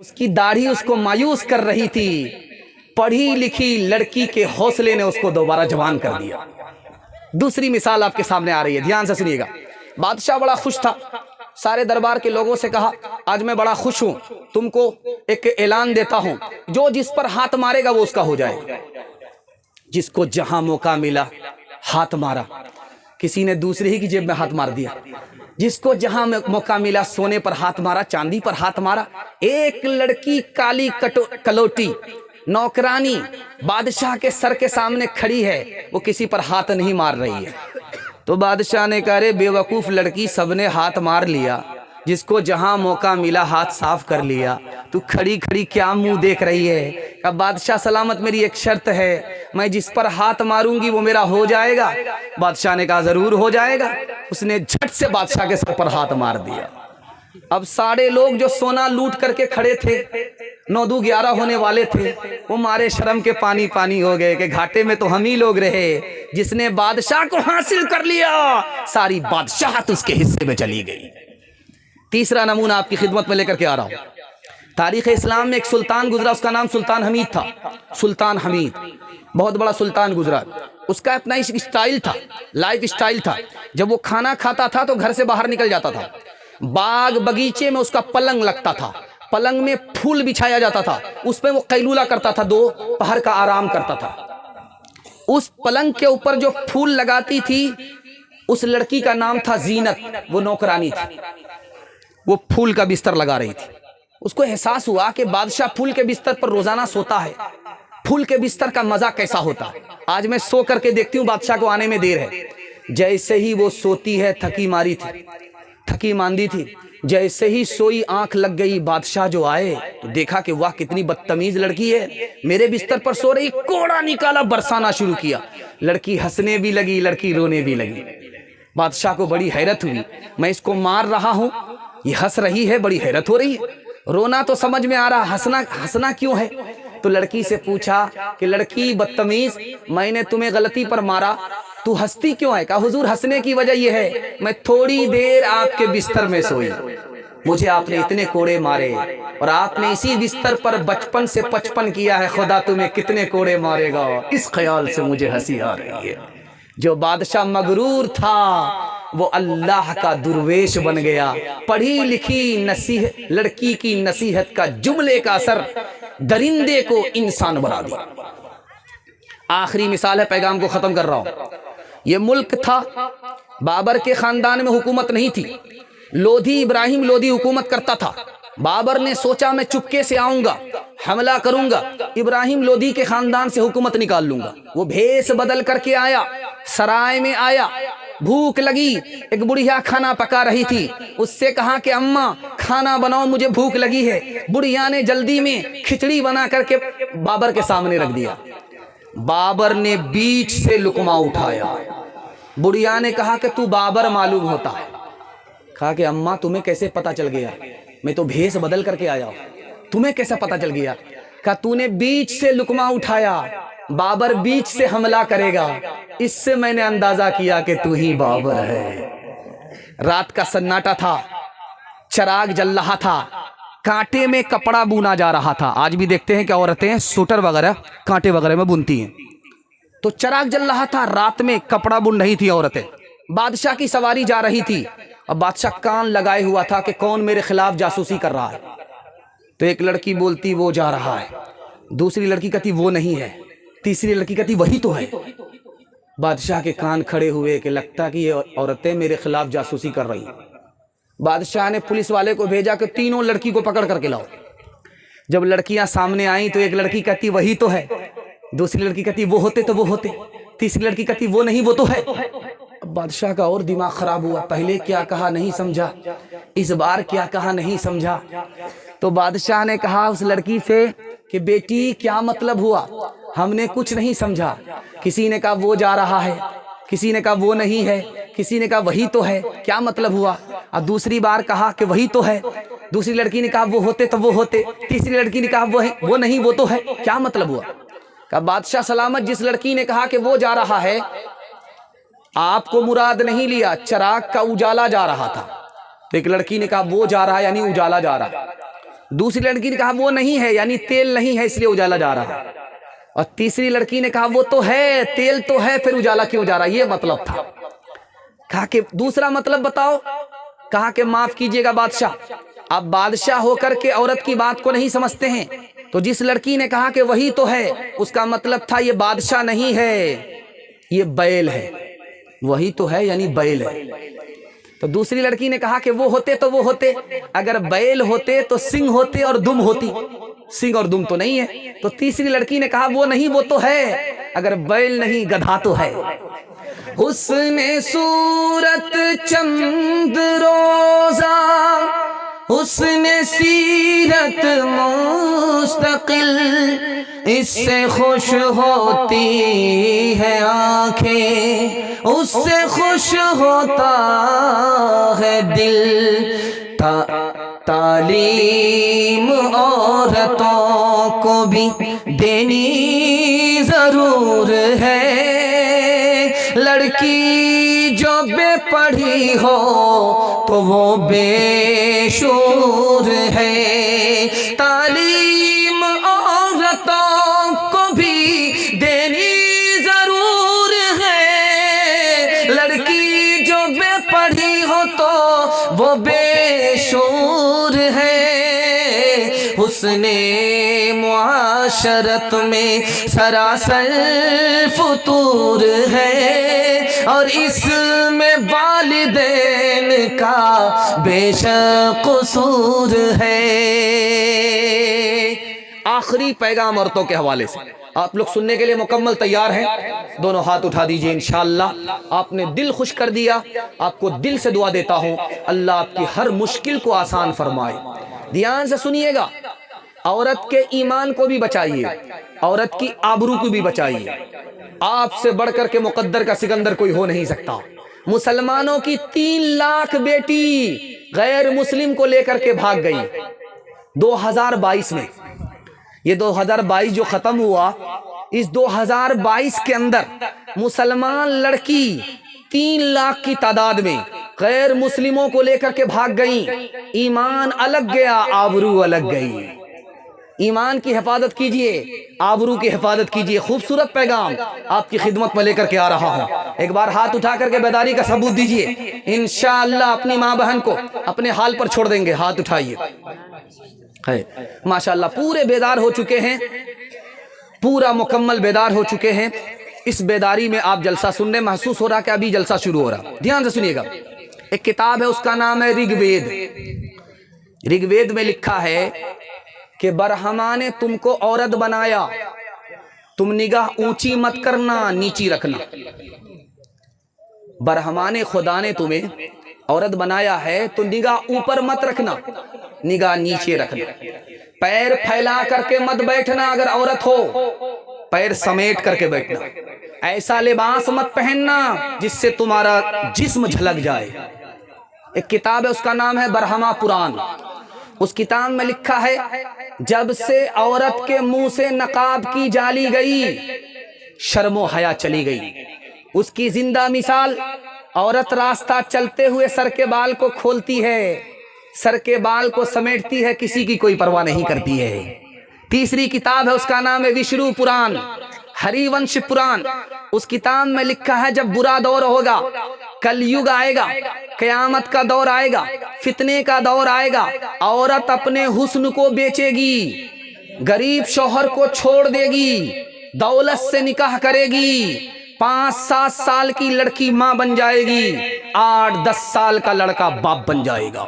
اس کی داڑھی اس کو مایوس کر رہی تھی، پڑھی لکھی لڑکی کے حوصلے نے اس کو دوبارہ جوان کر دیا۔ دوسری مثال آپ کے سامنے آ رہی ہے، دھیان سے سنیے گا۔ بادشاہ بڑا خوش تھا، سارے دربار کے لوگوں سے کہا آج میں بڑا خوش ہوں، تم کو ایک اعلان دیتا ہوں، جو جس پر ہاتھ مارے گا وہ اس کا ہو جائے گا۔ جس کو جہاں موقع ملا ہاتھ مارا، کسی نے دوسرے ہی کی جیب میں ہاتھ مار دیا۔ جس کو جہاں موقع ملا سونے پر ہاتھ مارا، چاندی پر ہاتھ مارا۔ ایک لڑکی کالی کلوٹی نوکرانی بادشاہ کے سر کے سامنے کھڑی ہے، وہ کسی پر ہاتھ نہیں مار رہی ہے۔ تو بادشاہ نے کہا رے بے وقوف لڑکی، سب نے ہاتھ مار لیا، جس کو جہاں موقع ملا ہاتھ صاف کر لیا، تو کھڑی کھڑی کیا منہ دیکھ رہی ہے؟ کہا بادشاہ سلامت میری ایک شرط ہے، میں جس پر ہاتھ ماروں گی وہ میرا ہو جائے گا۔ بادشاہ نے کہا ضرور ہو جائے گا۔ اس نے جھٹ سے بادشاہ کے سر پر ہاتھ مار دیا۔ اب سارے لوگ جو سونا لوٹ کر کے کھڑے تھے، 9-11 ہونے والے تھے، وہ مارے شرم کے پانی پانی ہو گئے کہ گھاٹے میں تو ہم ہی لوگ رہے۔ جس نے بادشاہ کو حاصل کر لیا، ساری بادشاہت اس کے حصے میں چلی گئی۔ تیسرا نمونہ آپ کی خدمت میں لے کر کے آ رہا ہوں۔ تاریخ اسلام میں ایک سلطان گزرا، اس کا نام سلطان حمید تھا۔ سلطان حمید بہت بڑا سلطان گزرا۔ اس کا اپنا اسٹائل تھا، لائف اسٹائل تھا۔ جب وہ کھانا کھاتا تھا تو گھر سے باہر نکل جاتا تھا، باغ بگیچے میں اس کا پلنگ لگتا تھا، پلنگ میں پھول بچھایا جاتا تھا، اس پہ وہ قیلولہ کرتا تھا، 2 پہر کا آرام کرتا تھا۔ اس پلنگ کے اوپر جو پھول لگاتی تھی اس لڑکی کا نام تھا زینت، وہ نوکرانی تھی، وہ پھول کا بستر لگا رہی تھی۔ اس کو احساس ہوا کہ بادشاہ پھول کے بستر پر روزانہ سوتا ہے، پھول کے بستر کا مزہ کیسا ہوتا ہے، آج میں سو کر کے دیکھتی ہوں بادشاہ کو آنے میں دیر ہے۔ جیسے ہی وہ سوتی ہے، تھکی ماری تھی، تھکی ماندی تھی، جیسے ہی سوئی آنکھ لگ گئی، بادشاہ جو آئے تو دیکھا کہ واہ کتنی بدتمیز لڑکی ہے، میرے بستر پر سو رہی، کوڑا نکالا برسانا شروع کیا۔ لڑکی ہنسنے بھی لگی، لڑکی رونے بھی لگی۔ بادشاہ کو بڑی حیرت ہوئی، میں اس کو مار رہا ہوں، یہ ہنس رہی ہے، بڑی حیرت ہو رہی ہے۔ رونا تو سمجھ میں آ رہا، ہنسنا کیوں ہے؟ تو لڑکی سے پوچھا کہ لڑکی بدتمیز، میں نے تمہیں غلطی پر مارا، تو ہنستی کیوں ہے؟ کہا حضور ہنسنے کی وجہ یہ ہے، میں تھوڑی دیر آپ کے بستر میں سوئی، مجھے آپ نے اتنے کوڑے مارے، اور آپ نے اسی بستر پر بچپن سے 55 کیا ہے، خدا تمہیں کتنے کوڑے مارے گا، اس خیال سے مجھے ہنسی آ رہی ہے۔ جو بادشاہ مغرور تھا وہ اللہ کا درویش بن گیا۔ پڑھی لکھی لڑکی کی نصیحت کا جملے کا اثر درندے کو انسان بنا دیا۔ آخری مثال ہے، پیغام کو ختم کر رہا ہوں۔ یہ ملک تھا، بابر کے خاندان میں حکومت نہیں تھی، لودھی ابراہیم لودھی حکومت کرتا تھا۔ بابر نے سوچا میں چپکے سے آؤں گا، حملہ کروں گا، ابراہیم لودھی کے خاندان سے حکومت نکال لوں گا۔ وہ بھیس بدل کر کے آیا، سرائے میں آیا، بھوک لگی، ایک بڑھیا کھانا پکا رہی تھی، اس سے کہا کہ اماں کھانا بناؤ، مجھے بھوک لگی ہے۔ بڑھیا نے جلدی میں کھچڑی بنا کر کے بابر کے سامنے رکھ دیا۔ بابر نے بیچ سے لقمہ اٹھایا۔ بڑھیا نے کہا کہ تو بابر معلوم ہوتا ہے۔ کہا کہ اماں تمہیں کیسے پتا چل گیا؟ میں تو بھیس بدل کر کے آیا ہوں، تمہیں کیسے پتا چل گیا؟ کہا تو نے بیچ سے لقمہ اٹھایا، بابر بیچ سے حملہ کرے گا، اس سے میں نے اندازہ کیا کہ تو ہی بابر ہے۔ رات کا سناٹا تھا، چراغ جل رہا تھا، کانٹے میں کپڑا بونا جا رہا تھا۔ آج بھی دیکھتے ہیں کہ عورتیں سوٹر وغیرہ کانٹے وغیرہ میں بنتی ہیں۔ تو چراغ جل رہا تھا، رات میں کپڑا بن رہی تھی عورتیں۔ بادشاہ کی سواری جا رہی تھی، اب بادشاہ کان لگائے ہوا تھا کہ کون میرے خلاف جاسوسی کر رہا ہے۔ تو ایک لڑکی بولتی وہ جا رہا ہے، دوسری لڑکی کہتی وہ نہیں ہے، تیسری لڑکی کہتی وہی تو ہے۔ بادشاہ کے کان کھڑے ہوئے کہ لگتا کہ یہ عورتیں میرے خلاف جاسوسی کر رہی ہیں۔ بادشاہ نے پولیس والے کو بھیجا کہ تینوں لڑکی کو پکڑ کر کے لاؤ۔ جب لڑکیاں سامنے آئیں تو ایک لڑکی کہتی وہی تو ہے، دوسری لڑکی کہتی وہ ہوتے تو وہ ہوتے، تیسری لڑکی کہتی وہ نہیں وہ تو ہے۔ اب بادشاہ کا اور دماغ خراب ہوا، پہلے کیا کہا نہیں سمجھا، اس بار کیا کہا نہیں سمجھا۔ تو بادشاہ نے کہا اس لڑکی سے کہ بیٹی کیا مطلب ہوا؟ ہم نے کچھ نہیں سمجھا۔ کسی نے کہا وہ جا رہا ہے، کسی نے کہا وہ نہیں ہے، کسی نے کہا وہی تو ہے، کیا مطلب ہوا؟ اب دوسری بار کہا کہ وہی تو ہے، دوسری لڑکی نے کہا وہ ہوتے تو وہ ہوتے، تیسری لڑکی نے کہا وہ نہیں وہ تو ہے، کیا مطلب ہوا؟ کہ بادشاہ سلامت جس لڑکی نے کہا کہ وہ جا رہا ہے، آپ کو مراد نہیں لیا، چراغ کا اجالا جا رہا تھا۔ تو ایک لڑکی نے کہا وہ جا رہا ہے یعنی اجالا جا رہا ہے۔ دوسری لڑکی نے کہا وہ نہیں ہے، یعنی تیل نہیں ہے اس لیے اجالا جا رہا ہے، اور تیسری لڑکی نے کہا وہ تو ہے، تیل تو ہے، پھر اجالا کیوں جا رہا؟ یہ مطلب تھا۔ کہا کہ دوسرا مطلب بتاؤ؟ کہا کہ معاف کیجئے گا بادشاہ، آپ بادشاہ ہو کر کے عورت کی بات کو نہیں سمجھتے ہیں۔ تو جس لڑکی نے کہا کہ وہی تو ہے، اس کا مطلب تھا یہ بادشاہ نہیں ہے، یہ بیل ہے۔ وہی تو ہے یعنی بیل ہے۔ تو دوسری لڑکی نے کہا کہ وہ ہوتے تو وہ ہوتے، اگر بیل ہوتے تو سنگ ہوتے اور دم ہوتی، سنگ اور دم تو نہیں ہے۔ تو تیسری لڑکی نے کہا وہ نہیں، وہ تو ہے، اگر بیل نہیں گدھا تو ہے۔ حسن صورت چند روزہ، حسن سیرت مستقل، اس سے خوش ہوتی ہے آنکھیں، اس سے خوش ہوتا ہے دل۔ تعلیم عورتوں کو بھی دینی ضرور ہے، لڑکی جو بے پڑھی ہو تو وہ بے شعور ہے۔ تعلیم عورتوں کو بھی دینی ضرور ہے، لڑکی جو بے پڑھی ہو تو وہ بے شعور ہے۔ حسن معاشرت میں سراسر فطور ہے، اور اس میں والدین کا بے شک قصور ہے۔ آخری پیغام عورتوں کے حوالے سے آپ لوگ سننے کے لیے مکمل تیار ہیں؟ دونوں ہاتھ اٹھا دیجئے۔ انشاءاللہ آپ نے دل خوش کر دیا، آپ کو دل سے دعا دیتا ہوں اللہ آپ کی ہر مشکل کو آسان فرمائے۔ دھیان سے سنیے گا، عورت کے ایمان کو بھی بچائیے، عورت کی آبرو کو بھی بچائیے۔ آپ سے بڑھ کر کے مقدر کا سکندر کوئی ہو نہیں سکتا۔ مسلمانوں کی 3 لاکھ بیٹی غیر مسلم کو لے کر کے بھاگ گئی 2022 میں۔ یہ 2022 جو ختم ہوا، اس 2022 کے اندر مسلمان لڑکی 3 لاکھ کی تعداد میں غیر مسلموں کو لے کر کے بھاگ گئیں۔ ایمان الگ گیا، آبرو الگ گئی۔ ایمان کی حفاظت کیجئے، آبرو کی حفاظت کیجئے۔ خوبصورت پیغام آپ کی خدمت میں لے کر کے آ رہا ہوں۔ ایک بار ہاتھ اٹھا کر کے بیداری کا ثبوت دیجئے، انشاءاللہ اپنی ماں بہن کو اپنے حال پر چھوڑ دیں گے۔ ہاتھ اٹھائیے۔ ماشاءاللہ پورے بیدار ہو چکے ہیں، پورا مکمل بیدار ہو چکے ہیں۔ اس بیداری میں آپ جلسہ سننے، محسوس ہو رہا کہ ابھی جلسہ شروع ہو رہا۔ دھیان سے سنیے گا، ایک کتاب ہے، اس کا نام ہے رگ وید۔ رگ وید میں لکھا ہے کہ برہما نے تم کو عورت بنایا، تم نگاہ اونچی مت کرنا، نیچی رکھنا۔ برہما نے، خدا نے تمہیں عورت بنایا ہے تو نگاہ اوپر مت رکھنا، نگاہ نیچے رکھنا۔ پیر پھیلا کر کے مت بیٹھنا، اگر عورت ہو پیر سمیٹ کر کے بیٹھنا۔ ایسا لباس مت پہننا جس سے تمہارا جسم جھلک جائے۔ ایک کتاب ہے، اس کا نام ہے برہما پران۔ اس کتاب میں لکھا ہے جب سے عورت کے منہ سے نقاب کی جالی گئی، شرم و حیا چلی گئی۔ اس کی زندہ مثال، عورت راستہ چلتے ہوئے سر کے بال کو کھولتی ہے، سر کے بال کو سمیٹتی ہے، کسی کی کوئی پرواہ نہیں کرتی ہے۔ تیسری کتاب ہے، اس کا نام ہے وشنو پران، ہری ونش پران۔ اس کتاب میں لکھا ہے جب برا دور ہوگا، کل یگ آئے گا، قیامت کا دور آئے گا، فتنے کا دور آئے گا، عورت اپنے حسن کو بیچے گی، غریب شوہر کو چھوڑ دے گی، دولت سے نکاح کرے گی، 5-7 سال کی لڑکی ماں بن جائے گی، 8-10 سال کا لڑکا باپ بن جائے گا۔